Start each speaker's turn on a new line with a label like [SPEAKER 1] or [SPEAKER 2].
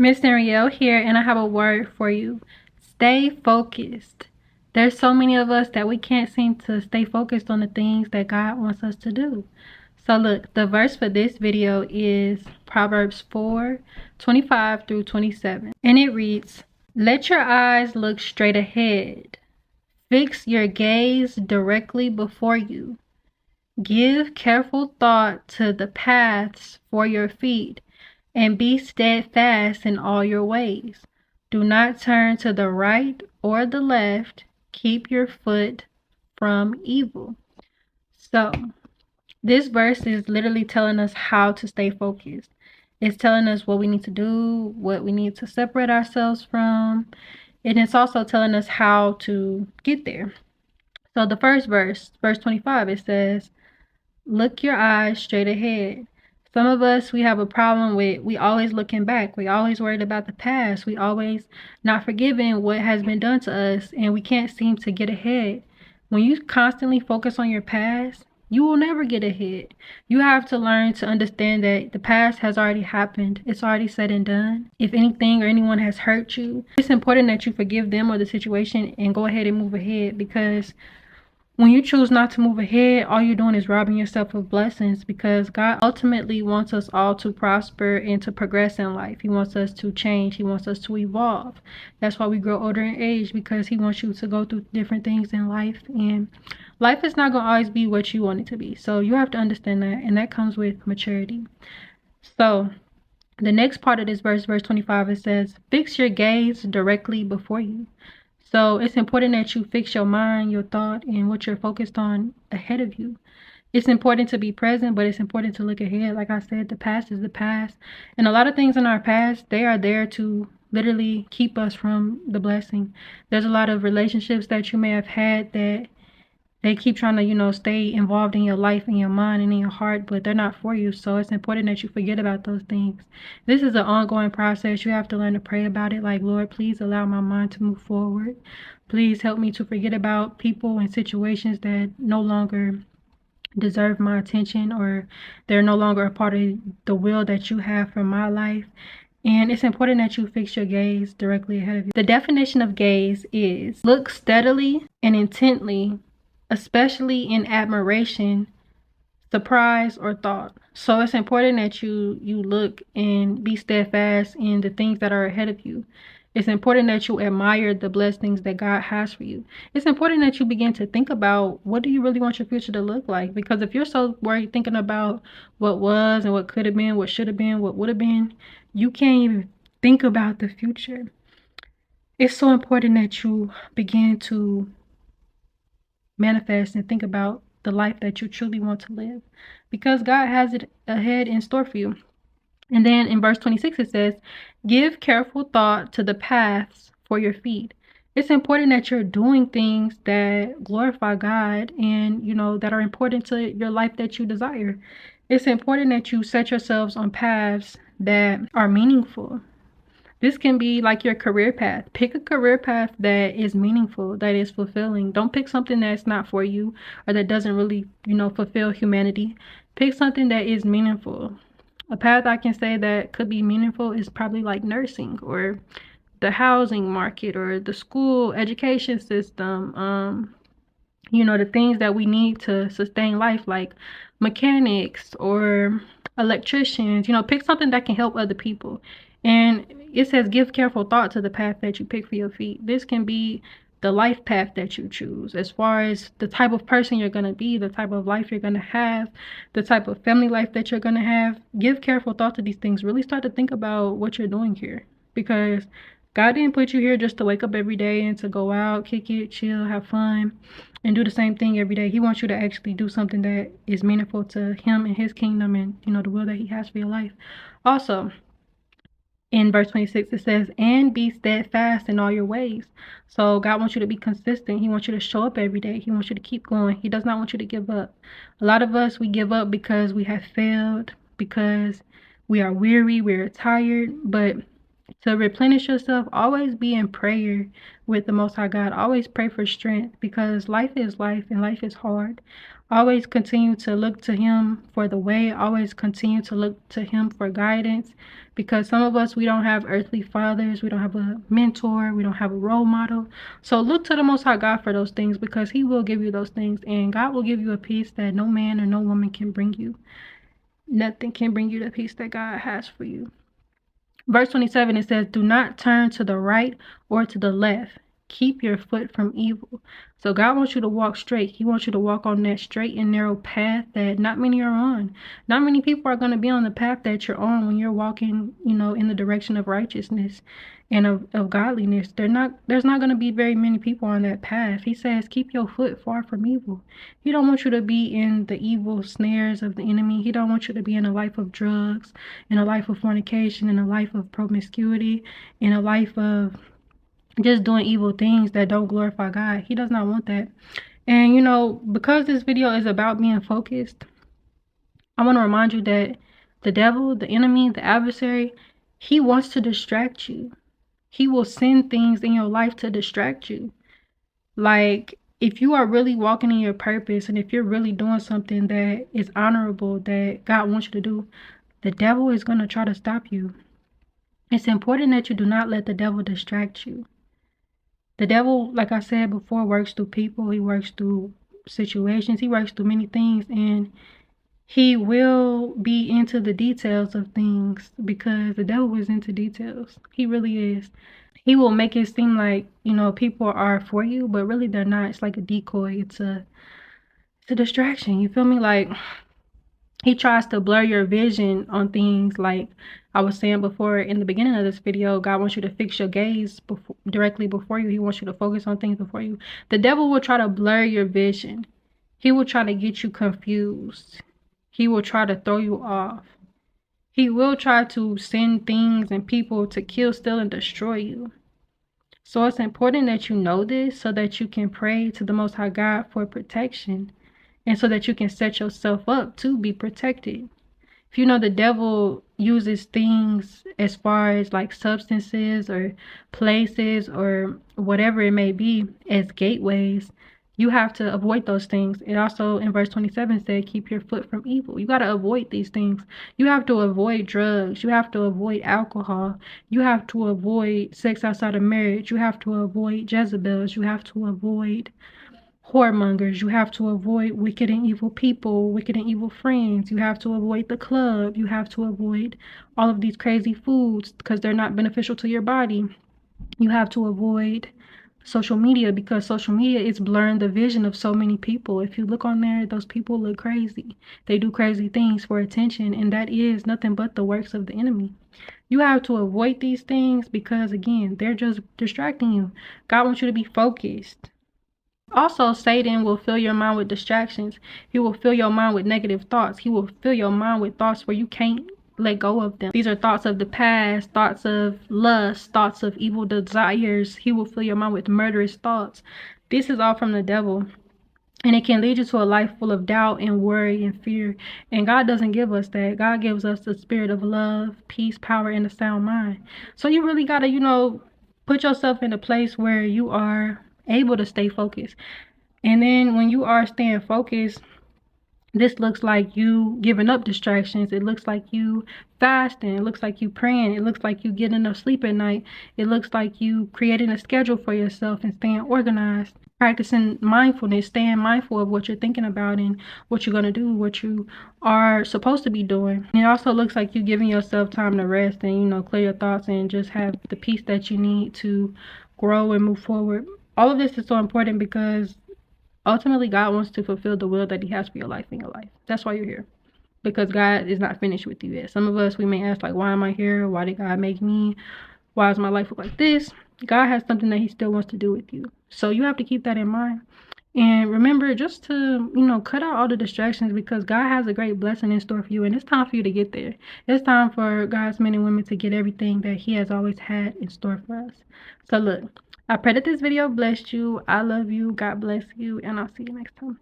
[SPEAKER 1] Miss Danreael here, and I have a word for you. Stay focused. There's so many of us that we can't seem to stay focused on the things that God wants us to do. So look, the verse for this video is Proverbs 4:25 through 27. And it reads, "Let your eyes look straight ahead. Fix your gaze directly before you. Give careful thought to the paths for your feet, and be steadfast in all your ways. Do not turn to the right or the left. Keep your foot from evil." So, this verse is literally telling us how to stay focused. It's telling us what we need to do, what we need to separate ourselves from, and it's also telling us how to get there. So, the first verse, verse 25, it says, "Look your eyes straight ahead." Some of us, we have a problem with, we always looking back. We always worried about the past. We always not forgiving what has been done to us, and we can't seem to get ahead. When you constantly focus on your past, you will never get ahead. You have to learn to understand that the past has already happened. It's already said and done. If anything or anyone has hurt you, it's important that you forgive them or the situation and go ahead and move ahead, because when you choose not to move ahead, all you're doing is robbing yourself of blessings, because God ultimately wants us all to prosper and to progress in life. He wants us to change. He wants us to evolve. That's why we grow older in age, because he wants you to go through different things in life. And life is not going to always be what you want it to be. So you have to understand that. And that comes with maturity. So the next part of this verse, verse 25, it says, "Fix your gaze directly before you." So it's important that you fix your mind, your thought, and what you're focused on ahead of you. It's important to be present, but it's important to look ahead. Like I said, the past is the past. And a lot of things in our past, they are there to literally keep us from the blessing. There's a lot of relationships that you may have had that they keep trying to, stay involved in your life, in your mind, and in your heart, but they're not for you. So it's important that you forget about those things. This is an ongoing process. You have to learn to pray about it. Like, Lord, please allow my mind to move forward. Please help me to forget about people and situations that no longer deserve my attention, or they're no longer a part of the will that you have for my life. And it's important that you fix your gaze directly ahead of you. The definition of gaze is look steadily and intently, especially in admiration, surprise, or thought. So it's important that you look and be steadfast in the things that are ahead of you. It's important that you admire the blessings that God has for you. It's important that you begin to think about, what do you really want your future to look like? Because if you're so worried thinking about what was and what could have been, what should have been, what would have been, you can't even think about the future. It's so important that you begin to manifest and think about the life that you truly want to live, because God has it ahead in store for you. And then in verse 26 it says, "Give careful thought to the paths for your feet." It's important that you're doing things that glorify God and that are important to your life that you desire. It's important that you set yourselves on paths that are meaningful. This can be like your career path. Pick a career path that is meaningful, that is fulfilling. Don't pick something that's not for you or that doesn't really, fulfill humanity. Pick something that is meaningful. A path I can say that could be meaningful is probably like nursing, or the housing market, or the school education system. The things that we need to sustain life, like mechanics or electricians. Pick something that can help other people. And it says, give careful thought to the path that you pick for your feet. This can be the life path that you choose, as far as the type of person you're going to be, the type of life you're going to have, the type of family life that you're going to have. Give careful thought to these things. Really start to think about what you're doing here, because God didn't put you here just to wake up every day and to go out, kick it, chill, have fun, and do the same thing every day. He wants you to actually do something that is meaningful to him and his kingdom, and the will that he has for your life. Also, in verse 26 it says, "And be steadfast in all your ways." So God wants you to be consistent. He wants you to show up every day. He wants you to keep going. He does not want you to give up. A lot of us, we give up because we have failed, because we are weary, we're tired. But to replenish yourself, always be in prayer with the Most High God. Always pray for strength, because life is life and life is hard. Always continue to look to him for the way. Always continue to look to him for guidance, because some of us, we don't have earthly fathers. We don't have a mentor. We don't have a role model. So look to the Most High God for those things, because he will give you those things, and God will give you a peace that no man or no woman can bring you. Nothing can bring you the peace that God has for you. Verse 27, it says, do not turn to the right or to the left. Keep your foot from evil. So God wants you to walk straight. He wants you to walk on that straight and narrow path that not many are on. Not many people are going to be on the path that you're on when you're walking, in the direction of righteousness and of godliness. There's not going to be very many people on that path. He says, keep your foot far from evil. He don't want you to be in the evil snares of the enemy. He don't want you to be in a life of drugs, in a life of fornication, in a life of promiscuity, in a life of just doing evil things that don't glorify God. He does not want that. And because this video is about being focused, I want to remind you that the devil, the enemy, the adversary, he wants to distract you. He will send things in your life to distract you. Like, if you are really walking in your purpose, and if you're really doing something that is honorable, that God wants you to do, the devil is going to try to stop you. It's important that you do not let the devil distract you. The devil, like I said before, works through people. He works through situations. He works through many things, and he will be into the details of things, because the devil is into details. He really is. He will make it seem like, people are for you, but really they're not. It's like a decoy. It's a distraction. You feel me? Like, he tries to blur your vision on things. Like I was saying before in the beginning of this video, God wants you to fix your gaze directly before you. He wants you to focus on things before you. The devil will try to blur your vision. He will try to get you confused. He will try to throw you off. He will try to send things and people to kill, steal, and destroy you. So it's important that you know this, so that you can pray to the Most High God for protection, and so that you can set yourself up to be protected. If you know the devil uses things as far as like substances or places or whatever it may be as gateways, you have to avoid those things. It also in verse 27 said, keep your foot from evil. You got to avoid these things. You have to avoid drugs. You have to avoid alcohol. You have to avoid sex outside of marriage. You have to avoid Jezebels. You have to avoid whoremongers. You have to avoid wicked and evil people, wicked and evil friends. You have to avoid the club. You have to avoid all of these crazy foods, because they're not beneficial to your body. You have to avoid social media, because social media is blurring the vision of so many people. If you look on there, those people look crazy. They do crazy things for attention, and that is nothing but the works of the enemy. You have to avoid these things, because again, they're just distracting you. God wants you to be focused. Also, Satan will fill your mind with distractions. He will fill your mind with negative thoughts. He will fill your mind with thoughts where you can't let go of them. These are thoughts of the past, thoughts of lust, thoughts of evil desires. He will fill your mind with murderous thoughts. This is all from the devil. And it can lead you to a life full of doubt and worry and fear. And God doesn't give us that. God gives us the spirit of love, peace, power, and a sound mind. So you really got to, put yourself in a place where you are able to stay focused. And then when you are staying focused, this looks like you giving up distractions. It looks like you fasting. It looks like you praying. It looks like you getting enough sleep at night. It looks like you creating a schedule for yourself and staying organized. Practicing mindfulness, staying mindful of what you're thinking about and what you're going to do, what you are supposed to be doing. And it also looks like you giving yourself time to rest and, clear your thoughts and just have the peace that you need to grow and move forward. All of this is so important, because ultimately God wants to fulfill the will that he has for your life in your life. That's why you're here, because God is not finished with you yet. Some of us, we may ask, like, why am I here? Why did God make me? Why does my life look like this? God has something that he still wants to do with you. So you have to keep that in mind. And remember just to, cut out all the distractions, because God has a great blessing in store for you. And it's time for you to get there. It's time for God's men and women to get everything that he has always had in store for us. So look, I pray that this video blessed you. I love you. God bless you. And I'll see you next time.